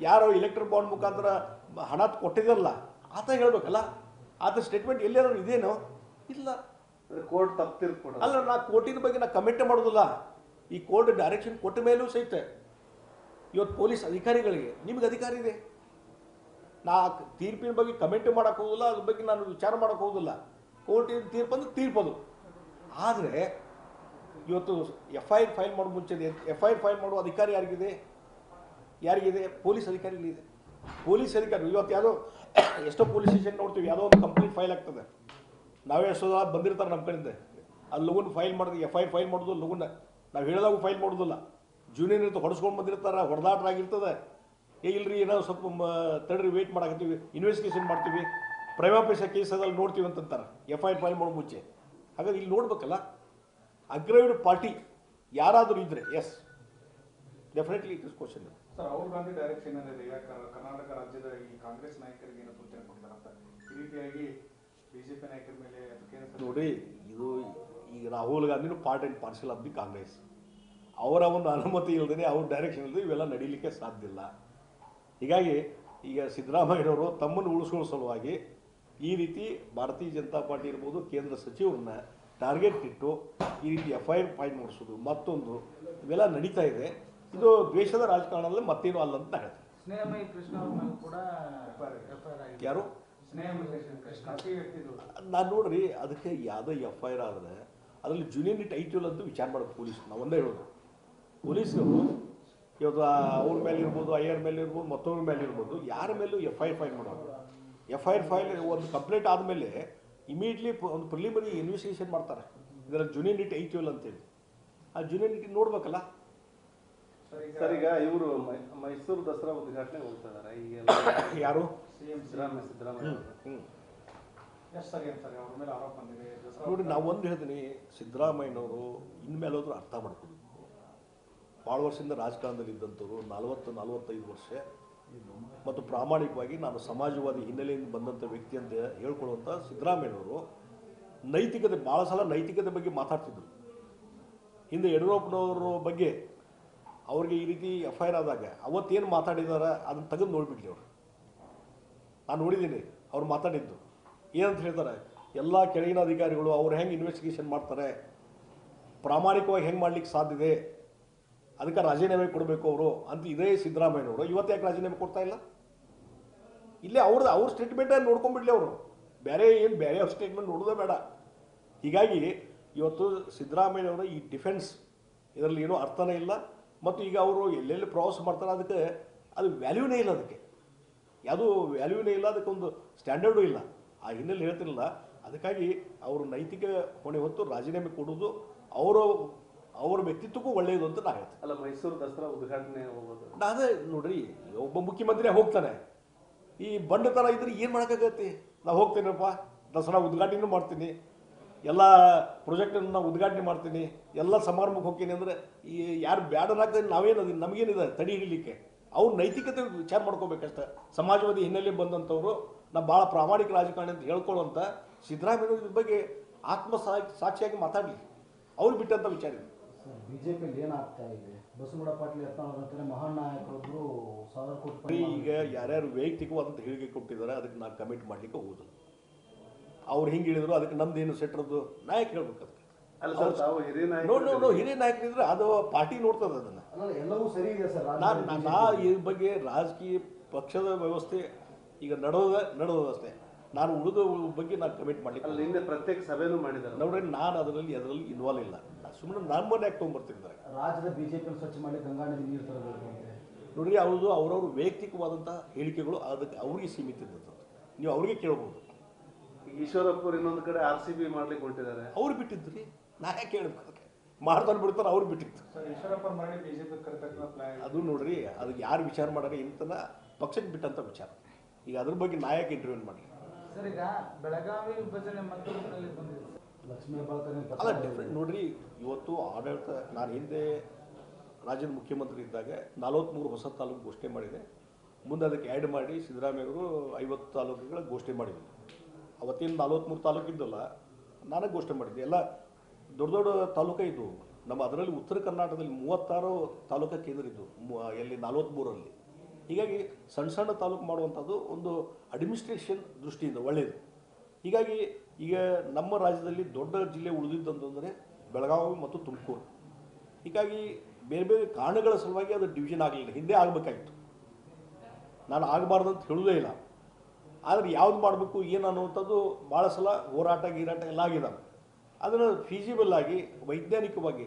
ಯಾರೋ electric bond ಮುಖಾಂತರ ಹಣ ಕೊಟ್ಟಿದ್ರಲ್ಲ ಆತ ಹೇಳ್ಬೇಕಲ್ಲ, ಆತ ಸ್ಟೇಟ್ಮೆಂಟ್ ಎಲ್ಲಾರು ಇದೇನೋ ಇಲ್ಲ. ಕೋರ್ಟ್ ತಪ್ಪಿರ್ಕೊಡ ಅಲ್ಲ, ನಾ ಕೋರ್ಟಿನ ಬಗ್ಗೆ ನಾ ಕಮೆಂಟ್ ಮಾಡೋದಿಲ್ಲ. ಈ ಕೋರ್ಟ್ ಡೈರೆಕ್ಷನ್ ಕೊಟ್ಟ ಮೇಲೂ ಸಹಿತ ಇವತ್ತು ಪೊಲೀಸ್ ಅಧಿಕಾರಿಗಳಿಗೆ ನಿಮ್ಗೆ ಅಧಿಕಾರ ಇದೆ. ನಾ ತೀರ್ಪಿನ ಬಗ್ಗೆ ಕಮೆಂಟ್ ಮಾಡೋಕೆ ಹೋಗೋದಿಲ್ಲ, ಅದ್ರ ಬಗ್ಗೆ ನಾನು ವಿಚಾರ ಮಾಡೋಕೆ ಹೋಗೋದಿಲ್ಲ. ಕೋರ್ಟಿನ ತೀರ್ಪಂದ್ರೆ ತೀರ್ಪದು. ಆದರೆ ಇವತ್ತು FIR ಫೈಲ್ ಮಾಡೋ ಮುಂಚೆ FIR ಫೈಲ್ ಮಾಡೋ ಅಧಿಕಾರ ಯಾರಿಗಿದೆ? ಪೊಲೀಸ್ ಅಧಿಕಾರಿಗಳಿದೆ. ಪೊಲೀಸ್ ಅಧಿಕಾರಿ ಇವತ್ತು ಯಾವುದೋ ಎಷ್ಟೋ ಪೊಲೀಸ್ ಸ್ಟೇಷನ್ ನೋಡ್ತೀವಿ, ಯಾವುದೋ ಒಂದು ಕಂಪ್ಲೇಂಟ್ ಫೈಲ್ ಆಗ್ತದೆ, ನಾವೇ ಎಷ್ಟೋ ಬಂದಿರ್ತಾರೆ ನಮ್ಮ ಕಡೆಯಿಂದ, ಅಲ್ಲಿ ಲಗುನ್ ಫೈಲ್ ಮಾಡೋದು, FIR ಫೈಲ್ ಮಾಡೋದು ಲಗುನ್ನ ನಾವು ಹೇಳಿದಾಗ ಫೈಲ್ ಮಾಡೋದಿಲ್ಲ. ಜೂನಿಯರ್ ಇರ್ತ ಹೊಡೆಸ್ಕೊಂಡು ಬಂದಿರ್ತಾರೆ, ಹೊಡೆದಾಟರಾಗಿರ್ತದೆ. ಇಲ್ರಿ ಏನೋ ಸ್ವಲ್ಪ ತಡ್ರಿ ವೇಟ್ ಮಾಡಾಕತ್ತೀವಿ, ಇನ್ವೆಸ್ಟಿಗೇಷನ್ ಮಾಡ್ತೀವಿ, ಪ್ರೈಮಾಪೇಶ ಕೇಸ್ ಅದಲ್ಲಿ ನೋಡ್ತೀವಿ ಅಂತಂತಾರೆ FIR ಫೈಲ್ ಮಾಡೋ ಮುಂಚೆ. ಹಾಗಾಗಿ ಇಲ್ಲಿ ನೋಡ್ಬೇಕಲ್ಲ, ಅಗ್ರವೀಡ್ ಪಾರ್ಟಿ ಯಾರಾದರೂ ಇದ್ರೆ yes definitely it is question. Sir, Rahul Gandhi direction ಏನಿದೆ, ಕರ್ನಾಟಕ ರಾಜ್ಯದ ಈ ಕಾಂಗ್ರೆಸ್ ನಾಯಕರಿಗೆ ಏನು ಸೂಚನೆ ಕೊಡ್ತಾರಂತ ಈ ರೀತಿಯಾಗಿ ಬಿಜೆಪಿ ನಾಯಕರ ಮೇಲೆ ನೋಡಿ, ಇದು ಈಗ ರಾಹುಲ್ ಗಾಂಧಿನೂ part and parcel of the Congress. ಅವರ ಒಂದು ಅನುಮತಿ ಇಲ್ಲದೇ ಅವ್ರ ಡೈರೆಕ್ಷನ್ ಇಲ್ಲದೆ ಇವೆಲ್ಲ ನಡೀಲಿಕ್ಕೆ ಸಾಧ್ಯ ಇಲ್ಲ. ಹೀಗಾಗಿ ಈಗ ಸಿದ್ದರಾಮಯ್ಯನವರು ತಮ್ಮನ್ನು ಉಳಿಸ್ಕೊಳ್ಳೋ ಸಲುವಾಗಿ ಈ ರೀತಿ ಭಾರತೀಯ ಜನತಾ ಪಾರ್ಟಿ ಇರ್ಬೋದು, ಕೇಂದ್ರ ಸಚಿವರನ್ನ ಟಾರ್ಗೆಟ್ ಇಟ್ಟು ಈ ರೀತಿ FIR ಫೈಲ್ ಮಾಡಿಸೋದು ಮತ್ತೊಂದು ಇವೆಲ್ಲ ನಡೀತಾ ಇದೆ. ಇದು ದ್ವೇಷದ ರಾಜಕಾರಣದಲ್ಲಿ ಮತ್ತೇನು ಅಲ್ಲ ಅಂತ ಹೇಳ್ತೀನಿ. ಸ್ನೇಹಮಯಿ ಕೃಷ್ಣ ಅವ್ರ ಮೇಲೆ ಕೂಡ ಯಾರು ನಾನು ನೋಡ್ರಿ, ಅದಕ್ಕೆ ಯಾವುದೋ FIR ಆದರೆ ಅದರಲ್ಲಿ ಜುನಿಯರ್ ಟೈಟಲ್ ಅಂತೂ ವಿಚಾರ ಮಾಡೋದು ಪೊಲೀಸ್. ನಾವು ಒಂದೇ ಹೇಳೋದು, ಪೊಲೀಸರು ಇವತ್ತು ಅವ್ರ ಮೇಲೆ ಇರ್ಬೋದು, IR ಮೇಲೆ ಇರ್ಬೋದು, ಮತ್ತೊಬ್ಬರ ಮೇಲೆ ಇರ್ಬೋದು, ಯಾರ ಮೇಲೂ FIR ಫೈಲ್ ಮಾಡೋದು. FIR ಫೈಲ್ ಒಂದು ಕಂಪ್ಲೇಂಟ್ ಆದಮೇಲೆ ಇಮಿಡಿಯೇಟ್ಲಿ ಒಂದು ಪ್ರಿಲಿಮಿನರಿ ಇನ್ವೆಸ್ಟಿಗೇಷನ್ ಮಾಡ್ತಾರೆ. ಇದರಲ್ಲಿ ಜುನಿಯರ್ ಟೈಟಲ್ ಅಂತೇಳಿ ಆ ಜುನಿಯರ್ ನೋಡ್ಬೇಕಲ್ಲ. ಸರ್, ಈಗ ಇವರು ಮೈಸೂರು ದಸರಾ ಉದ್ಘಾಟನೆ ಹೋಗ್ತಾ ಇದಾರೆ ಈಗ ಯಾರು? ಸಿದ್ದರಾಮಯ್ಯ. ನೋಡಿ, ನಾವು ಒಂದು ಹೇಳ್ತೀನಿ, ಸಿದ್ದರಾಮಯ್ಯನವರು ಇನ್ಮೇಲೆ ಹೋದ್ರು ಅರ್ಥ ಮಾಡ್ಕೋಬೇಕು. ಭಾಳ ವರ್ಷದಿಂದ ರಾಜಕಾರಣದಲ್ಲಿ ಇದ್ದಂಥವ್ರು, 40-45 ವರ್ಷ ಮತ್ತು ಪ್ರಾಮಾಣಿಕವಾಗಿ ನಾನು ಸಮಾಜವಾದಿ ಹಿನ್ನೆಲೆಯಿಂದ ಬಂದಂಥ ವ್ಯಕ್ತಿ ಅಂತ ಹೇಳ್ಕೊಳ್ಳುವಂಥ ಸಿದ್ದರಾಮಯ್ಯನವರು ನೈತಿಕತೆ, ಭಾಳ ಸಲ ನೈತಿಕತೆ ಬಗ್ಗೆ ಮಾತಾಡ್ತಿದ್ರು. ಹಿಂದೆ ಯಡಿಯೂರಪ್ಪನವ್ರ ಬಗ್ಗೆ ಅವ್ರಿಗೆ ಈ ರೀತಿ FIR ಆದಾಗ ಅವತ್ತೇನು ಮಾತಾಡಿದಾರೆ ಅದನ್ನು ತೆಗೆದು ನೋಡಿಬಿಡ್ಲಿ ಅವರು. ನಾನು ನೋಡಿದ್ದೀನಿ ಅವ್ರು ಮಾತಾಡಿದ್ದು ಏನಂತ ಹೇಳ್ತಾರೆ, ಎಲ್ಲ ಕೆಳಗಿನ ಅಧಿಕಾರಿಗಳು ಅವ್ರು ಹೆಂಗೆ ಇನ್ವೆಸ್ಟಿಗೇಷನ್ ಮಾಡ್ತಾರೆ, ಪ್ರಾಮಾಣಿಕವಾಗಿ ಹೆಂಗೆ ಮಾಡ್ಲಿಕ್ಕೆ ಸಾಧ್ಯ ಇದೆ, ಅದಕ್ಕೆ ರಾಜೀನಾಮೆ ಕೊಡಬೇಕು ಅವರು ಅಂತ ಇದೇ ಸಿದ್ದರಾಮಯ್ಯನವರು ಇವತ್ತು ಯಾಕೆ ರಾಜೀನಾಮೆ ಕೊಡ್ತಾ ಇಲ್ಲ? ಇಲ್ಲೇ ಅವ್ರ ಸ್ಟೇಟ್ಮೆಂಟ್ ನೋಡ್ಕೊಂಡ್ಬಿಡ್ಲಿ ಅವರು, ಬೇರೆ ಅವ್ರ ಸ್ಟೇಟ್ಮೆಂಟ್ ನೋಡೋದೇ ಬೇಡ. ಹೀಗಾಗಿ ಇವತ್ತು ಸಿದ್ದರಾಮಯ್ಯನವರ ಈ ಡಿಫೆನ್ಸ್ ಇದರಲ್ಲಿ ಏನೂ ಅರ್ಥನೇ ಇಲ್ಲ. ಮತ್ತು ಈಗ ಅವರು ಎಲ್ಲೆಲ್ಲಿ ಪ್ರವಾಸ ಮಾಡ್ತಾರೆ ಅದಕ್ಕೆ ಅದು ವ್ಯಾಲ್ಯೂನೇ ಇಲ್ಲ, ಅದಕ್ಕೆ ಯಾವುದೂ ವ್ಯಾಲ್ಯೂನೇ ಇಲ್ಲ, ಅದಕ್ಕೊಂದು ಸ್ಟ್ಯಾಂಡರ್ಡು ಇಲ್ಲ. ಆ ಹಿನ್ನೆಲೆ ಹೇಳ್ತಿರಲಿಲ್ಲ. ಅದಕ್ಕಾಗಿ ಅವರು ನೈತಿಕ ಹೊಣೆ ಹೊತ್ತು ರಾಜೀನಾಮೆ ಕೊಡೋದು ಅವರ ವ್ಯಕ್ತಿತ್ವಕ್ಕೂ ಒಳ್ಳೆಯದು ಅಂತ ನಾ ಹೇಳ್ತೀನಿ. ಅಲ್ಲ, ಮೈಸೂರು ದಸರಾ ಉದ್ಘಾಟನೆ ಹೋಗೋದು ಅದೇ ನೋಡ್ರಿ, ಒಬ್ಬ ಮುಖ್ಯಮಂತ್ರಿ ಹೋಗ್ತಾನೆ, ಈ ಬಂಡ ಥರ ಇದ್ರೆ ಏನು ಮಾಡೋಕ್ಕಾಗತ್ತೆ? ನಾವು ಹೋಗ್ತೇನಪ್ಪ, ದಸರಾ ಉದ್ಘಾಟನೆ ಮಾಡ್ತೀನಿ, ಎಲ್ಲ ಪ್ರಾಜೆಕ್ಟನ್ನು ನಾವು ಉದ್ಘಾಟನೆ ಮಾಡ್ತೀನಿ, ಎಲ್ಲ ಸಮಾರಂಭಕ್ಕೆ ಹೋಗ್ತೀನಿ ಅಂದರೆ ಈ ಯಾರು ಬ್ಯಾಡನಾಗ್ತದೆ, ನಾವೇನದು ನಮಗೇನಿದೆ ತಡಿ ಹಿಡಿಲಿಕ್ಕೆ? ಅವ್ರು ನೈತಿಕತೆ ವಿಚಾರ ಮಾಡ್ಕೋಬೇಕಷ್ಟೆ. ಸಮಾಜವಾದಿ ಹಿನ್ನೆಲೆ ಬಂದಂಥವ್ರು ನಾವು ಭಾಳ ಪ್ರಾಮಾಣಿಕ ರಾಜಕಾರಣಿ ಅಂತ ಹೇಳ್ಕೊಳ್ಳುವಂಥ ಸಿದ್ದರಾಮಯ್ಯ ಇದ್ರ ಬಗ್ಗೆ ಸಾಕ್ಷಿಯಾಗಿ ಮಾತಾಡಲಿ, ಅವ್ರು ಬಿಟ್ಟಂಥ ವಿಚಾರ ಇದೆ. ಬಿಜೆಪಿಯಲ್ಲಿ ಏನಾಗ್ತಾ ಇದೆ? ಬಸವನಗೌಡ ಪಾಟೀಲ್ ಯತ್ನಾಳ್ ಮಹಾನ್ ನಾಯಕರೊಬ್ಬರು 1000 ಕೋಟಿ ಈಗ ಯಾರ್ಯಾರು ವೈಯಕ್ತಿಕವಾದಂಥ ಹೇಳಿಕೆ ಕೊಟ್ಟಿದ್ದಾರೆ ಅದಕ್ಕೆ ನಾನು ಕಮೆಂಟ್ ಮಾಡಲಿಕ್ಕೆ ಹೋಗೋದಿಲ್ಲ. ಅವ್ರು ಹಿಂಗೆ ಹೇಳಿದ್ರು ಅದಕ್ಕೆ ನಮ್ದೇನು ಸೆಟ್ರದ್ದು ನಾಯಕ ಹೇಳ್ಬೇಕು. ಅದಕ್ಕೆ ಹಿರಿಯ ನಾಯಕರಿದ್ರೆ ಅದು ಪಾರ್ಟಿ ನೋಡ್ತದೆ ಅದನ್ನು. ಎಲ್ಲವೂ ಸರಿ ಇದೆ ಸರ್. ನಾ ಈ ಬಗ್ಗೆ ರಾಜಕೀಯ ಪಕ್ಷದ ವ್ಯವಸ್ಥೆ ಈಗ ನಡೆದೋದಷ್ಟೇ. ನಾನು ಉಳಿದ ಬಗ್ಗೆ ನಾನು ಕಮೆಂಟ್ ಮಾಡಲಿಕ್ಕೆ ಹಿಂದೆ ಪ್ರತ್ಯೇಕ ಸಭೆನೂ ಮಾಡಿದ್ದಾರೆ ನೋಡ್ರಿ. ನಾನು ಅದರಲ್ಲಿ ಇನ್ವಾಲ್ವ್ ಇಲ್ಲ. ಸುಮ್ಮನೆ ನಾನು ಮನೆ ಯಾಕೆ ತೊಗೊಂಡ್ಬರ್ತಿದ್ದಾರೆ. ರಾಜ್ಯದ ಬಿಜೆಪಿ ಸ್ವಚ್ಛ ಮಾಡಿ ಗಂಗಾ ನದಿ ನೀರು ತರಬೇಕು ನೋಡ್ರಿ, ಅವ್ರವ್ರ ವೈಯಕ್ತಿಕವಾದಂಥ ಹೇಳಿಕೆಗಳು ಅದಕ್ಕೆ ಅವ್ರಿಗೆ ಸೀಮಿತ ಇದ್ದದ್ದು. ನೀವು ಅವ್ರಿಗೆ ಕೇಳ್ಬೋದು. ಈಶ್ವರಪ್ಪರು ಇನ್ನೊಂದು ಕಡೆ RCB ಮಾಡ್ಲಿಕ್ಕೆ ಹೊರಟಿದ್ದಾರೆ, ಅವ್ರು ಬಿಟ್ಟಿದ್ರಿ, ನಾ ಯಾಕೆ ಹೇಳ್ಬೇಕು? ಅದಕ್ಕೆ ಮಾಡ್ತಾನೆ ಬಿಡ್ತಾರೆ, ಅವ್ರು ಬಿಟ್ಟಿದ್ದು. ಅದು ನೋಡ್ರಿ, ಅದಕ್ಕೆ ಯಾರು ವಿಚಾರ ಮಾಡಾಗ ಇಂತನ ಪಕ್ಷಕ್ಕೆ ಬಿಟ್ಟಂತ ವಿಚಾರ. ಈಗ ಅದ್ರ ಬಗ್ಗೆ ನಾಯಕ ಇಂಟರ್ವ್ಯೂ ಮಾಡಲಿ ಸರ್. ಈಗ ಬೆಳಗಾವಿ ವಿಭಜನೆ ಮಂತ್ರಿಮಂಡಲದಲ್ಲಿ ಬಂದಿದೆ ಅಲ್ಲ, ಡಿಫ್ರೆಂಟ್ ನೋಡ್ರಿ. ಇವತ್ತು ಆಡಳಿತ, ನಾನು ಹಿಂದೆ ರಾಜ್ಯದ ಮುಖ್ಯಮಂತ್ರಿ ಇದ್ದಾಗ 43 ಹೊಸ ತಾಲೂಕು ಘೋಷಣೆ ಮಾಡಿದೆ. ಮುಂದೆ ಅದಕ್ಕೆ ಆ್ಯಡ್ ಮಾಡಿ ಸಿದ್ದರಾಮಯ್ಯವರು 50 ತಾಲೂಕುಗಳ ಘೋಷಣೆ ಮಾಡಿದ್ರು. ಅವತ್ತಿನ 43 ತಾಲೂಕು ಇದ್ದಲ್ಲ, ನಾನೇ ಘೋಷಣೆ ಮಾಡಿದ್ದೆ. ಎಲ್ಲ ದೊಡ್ಡ ದೊಡ್ಡ ತಾಲೂಕು ಇದ್ದವು ನಮ್ಮ. ಅದರಲ್ಲಿ ಉತ್ತರ ಕರ್ನಾಟಕದಲ್ಲಿ 36 ತಾಲೂಕು ಕೇಂದ್ರ ಇದ್ದವು, ಎಲ್ಲಿ 43ರಲ್ಲಿ. ಹೀಗಾಗಿ ಸಣ್ಣ ಸಣ್ಣ ತಾಲೂಕು ಮಾಡುವಂಥದ್ದು ಒಂದು ಅಡ್ಮಿನಿಸ್ಟ್ರೇಷನ್ ದೃಷ್ಟಿಯಿಂದ ಒಳ್ಳೆಯದು. ಹೀಗಾಗಿ ಈಗ ನಮ್ಮ ರಾಜ್ಯದಲ್ಲಿ ದೊಡ್ಡ ಜಿಲ್ಲೆ ಉಳಿದಿದ್ದಂತಂದರೆ ಬೆಳಗಾವಿ ಮತ್ತು ತುಮಕೂರು. ಹೀಗಾಗಿ ಬೇರೆ ಬೇರೆ ಕಾರಣಗಳ ಸಲುವಾಗಿ ಅದು ಡಿವಿಷನ್ ಆಗಲಿಲ್ಲ. ಹಿಂದೆ ಆಗಬೇಕಾಗಿತ್ತು, ನಾನು ಆಗಬಾರ್ದು ಅಂತ ಹೇಳೋದೇ ಇಲ್ಲ. ಆದರೆ ಯಾವ್ದು ಮಾಡಬೇಕು ಏನು ಅನ್ನುವಂಥದ್ದು ಭಾಳ ಸಲ ಹೋರಾಟ ಗೀರಾಟ ಎಲ್ಲ ಆಗಿದ್ದಾವೆ. ಅದನ್ನು ಫೀಸಿಬಲ್ ಆಗಿ ವೈಜ್ಞಾನಿಕವಾಗಿ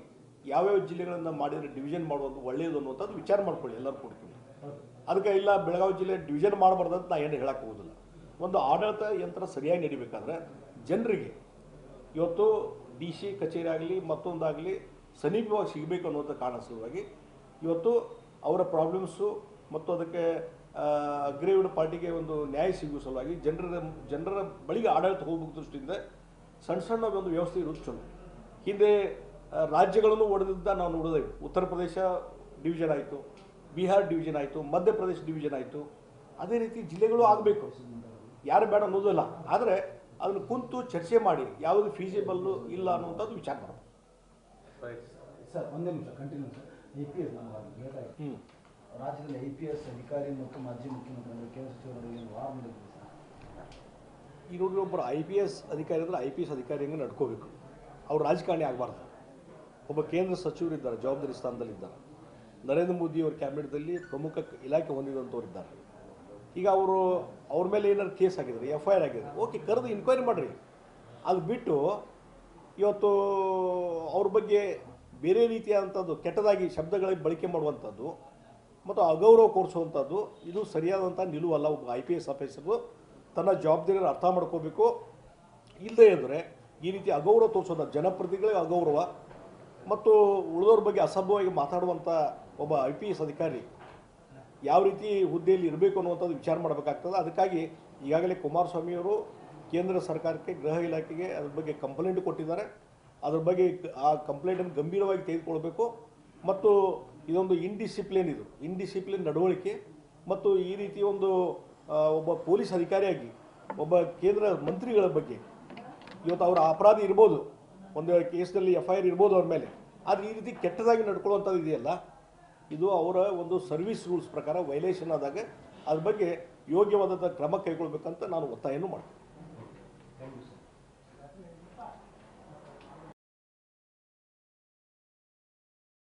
ಯಾವ್ಯಾವ ಜಿಲ್ಲೆಗಳನ್ನು ಮಾಡಿದರೆ ಡಿವಿಷನ್ ಮಾಡುವಂಥ ಒಳ್ಳೆಯದು ಅನ್ನುವಂಥದ್ದು ವಿಚಾರ ಮಾಡ್ಕೊಳ್ಳಿ ಎಲ್ಲರೂ ಕೂಡ್ಕೊಂಡು. ಅದಕ್ಕೆ ಇಲ್ಲ ಬೆಳಗಾವಿ ಜಿಲ್ಲೆ ಡಿವಿಷನ್ ಮಾಡಬಾರ್ದು ಅಂತ ನಾನು ಏನು ಹೇಳಕ್ಕೆ ಹೋಗೋದಿಲ್ಲ. ಒಂದು ಆಡಳಿತ ಯಂತ್ರ ಸರಿಯಾಗಿ ನಡಿಬೇಕಾದ್ರೆ ಜನರಿಗೆ ಇವತ್ತು DC ಕಚೇರಿ ಆಗಲಿ ಮತ್ತೊಂದಾಗಲಿ ಸಮೀಪವಾಗಿ ಸಿಗಬೇಕು ಅನ್ನೋಂಥ ಕಾರಣ ಸಲುವಾಗಿ ಇವತ್ತು ಅವರ ಪ್ರಾಬ್ಲಮ್ಸು ಮತ್ತು ಅದಕ್ಕೆ ಅಗ್ರೇವ್ಡ್ ಪಾರ್ಟಿಗೆ ಒಂದು ನ್ಯಾಯ ಸಿಗುವ ಸಲುವಾಗಿ ಜನರ ಬಳಿಗೆ ಆಡಳಿತ ಹೋಗ್ಬೇಕು ದೃಷ್ಟಿಯಿಂದ ಸಣ್ಣ ಸಣ್ಣ ಒಂದು ವ್ಯವಸ್ಥೆ ಇರೋದು ಚಲೋ. ಹಿಂದೆ ರಾಜ್ಯಗಳನ್ನು ಒಡೆದಿದ್ದ ನಾವು ನೋಡೋದೇ, ಉತ್ತರ ಪ್ರದೇಶ ಡಿವಿಷನ್ ಆಯಿತು, ಬಿಹಾರ್ ಡಿವಿಷನ್ ಆಯಿತು, ಮಧ್ಯಪ್ರದೇಶ ಡಿವಿಷನ್ ಆಯಿತು. ಅದೇ ರೀತಿ ಜಿಲ್ಲೆಗಳು ಆಗಬೇಕು, ಯಾರು ಬೇಡ ಅನ್ನೋದಿಲ್ಲ. ಆದರೆ ಅದನ್ನು ಕುಂತು ಚರ್ಚೆ ಮಾಡಿ ಯಾವುದು ಫೀಸಿಬಲ್ಲು ಇಲ್ಲ ಅನ್ನುವಂಥದ್ದು ವಿಚಾರ ಮಾಡಬೇಕು. ಸರ್ ಒಂದೇ ನಿಮಿಷ ಕಂಟಿನ್ಯೂ ಸರ್. APS ಲೇಟ್ ಆಯಿತು. ರಾಜ್ಯದಲ್ಲಿ IPS ಅಧಿಕಾರಿ ಮತ್ತು ಮಾಜಿ ಮುಖ್ಯಮಂತ್ರಿ ಕೇಂದ್ರ ಸಚಿವರಿಗೆ ವಾರ್ ಮಾಡಿದ್ರು ಸರ್. ಈಗ ನೋಡ್ರಿ, ಒಬ್ಬರು IPS ಅಧಿಕಾರಿ ಅಂದರೆ IPS ಅಧಿಕಾರಿ ಹಂಗೆ ನಡ್ಕೋಬೇಕು. ಅವ್ರು ರಾಜಕಾರಣಿ ಆಗಬಾರ್ದು. ಒಬ್ಬ ಕೇಂದ್ರ ಸಚಿವರಿದ್ದಾರೆ, ಜವಾಬ್ದಾರಿ ಸ್ಥಾನದಲ್ಲಿದ್ದಾರೆ. ನರೇಂದ್ರ ಮೋದಿ ಅವರ ಕ್ಯಾಬಿನೆಟ್ದಲ್ಲಿ ಪ್ರಮುಖ ಇಲಾಖೆ ಹೊಂದಿದಂಥವ್ರಿದ್ದಾರೆ. ಈಗ ಅವ್ರ ಮೇಲೆ ಏನಾದ್ರು ಕೇಸ್ ಆಗಿದ್ದಾರೆ, FIR ಆಗಿದ್ದಾರೆ, ಓಕೆ, ಕರೆದು ಇನ್ಕ್ವೈರಿ ಮಾಡಿರಿ. ಅದು ಬಿಟ್ಟು ಇವತ್ತು ಅವ್ರ ಬಗ್ಗೆ ಬೇರೆ ರೀತಿಯಾದಂಥದ್ದು ಕೆಟ್ಟದಾಗಿ ಶಬ್ದಗಳಿಗೆ ಬಳಕೆ ಮಾಡುವಂಥದ್ದು ಮತ್ತು ಅಗೌರವ ಕೋರಿಸುವಂಥದ್ದು ಇದು ಸರಿಯಾದಂಥ ನಿಲುವಲ್ಲ. ಒಬ್ಬ IPS ಆಫೀಸರು ತನ್ನ ಜವಾಬ್ದಾರಿಯನ್ನು ಅರ್ಥ ಮಾಡ್ಕೋಬೇಕು. ಇಲ್ಲದೇ ಇದ್ದರೆ ಈ ರೀತಿ ಅಗೌರವ ತೋರಿಸೋದು, ಜನಪ್ರತಿನಿಧಿಗಳಿಗೆ ಅಗೌರವ ಮತ್ತು ಉಳಿದವ್ರ ಬಗ್ಗೆ ಅಸಭ್ಯವಾಗಿ ಮಾತಾಡುವಂಥ ಒಬ್ಬ IPS ಅಧಿಕಾರಿ ಯಾವ ರೀತಿ ಹುದ್ದೆಯಲ್ಲಿ ಇರಬೇಕು ಅನ್ನುವಂಥದ್ದು ವಿಚಾರ ಮಾಡಬೇಕಾಗ್ತದೆ. ಅದಕ್ಕಾಗಿ ಈಗಾಗಲೇ ಕುಮಾರಸ್ವಾಮಿಯವರು ಕೇಂದ್ರ ಸರ್ಕಾರಕ್ಕೆ, ಗೃಹ ಇಲಾಖೆಗೆ ಅದ್ರ ಬಗ್ಗೆ ಕಂಪ್ಲೇಂಟ್ ಕೊಟ್ಟಿದ್ದಾರೆ. ಅದ್ರ ಬಗ್ಗೆ ಆ ಕಂಪ್ಲೇಂಟನ್ನು ಗಂಭೀರವಾಗಿ ತೆಗೆದುಕೊಳ್ಬೇಕು ಮತ್ತು ಇದೊಂದು ಇಂಡಿಸಿಪ್ಲಿನ್ ನಡವಳಿಕೆ ಮತ್ತು ಈ ರೀತಿ ಒಂದು ಒಬ್ಬ ಪೊಲೀಸ್ ಅಧಿಕಾರಿಯಾಗಿ ಒಬ್ಬ ಕೇಂದ್ರ ಮಂತ್ರಿಗಳ ಬಗ್ಗೆ ಇವತ್ತು ಅವರ ಅಪರಾಧ ಇರ್ಬೋದು, ಒಂದು ಕೇಸ್ನಲ್ಲಿ FIR ಇರ್ಬೋದು ಅವ್ರ ಮೇಲೆ, ಆದರೆ ಈ ರೀತಿ ಕೆಟ್ಟದಾಗಿ ನಡ್ಕೊಳ್ಳುವಂಥದ್ದು ಇದೆಯಲ್ಲ, ಇದು ಅವರ ಒಂದು ಸರ್ವಿಸ್ ರೂಲ್ಸ್ ಪ್ರಕಾರ ವೈಲೇಷನ್ ಆದಾಗ ಅದ್ರ ಬಗ್ಗೆ ಯೋಗ್ಯವಾದಂಥ ಕ್ರಮ ಕೈಗೊಳ್ಬೇಕಂತ ನಾನು ಒತ್ತಾಯನೂ ಮಾಡ್ತೀನಿ.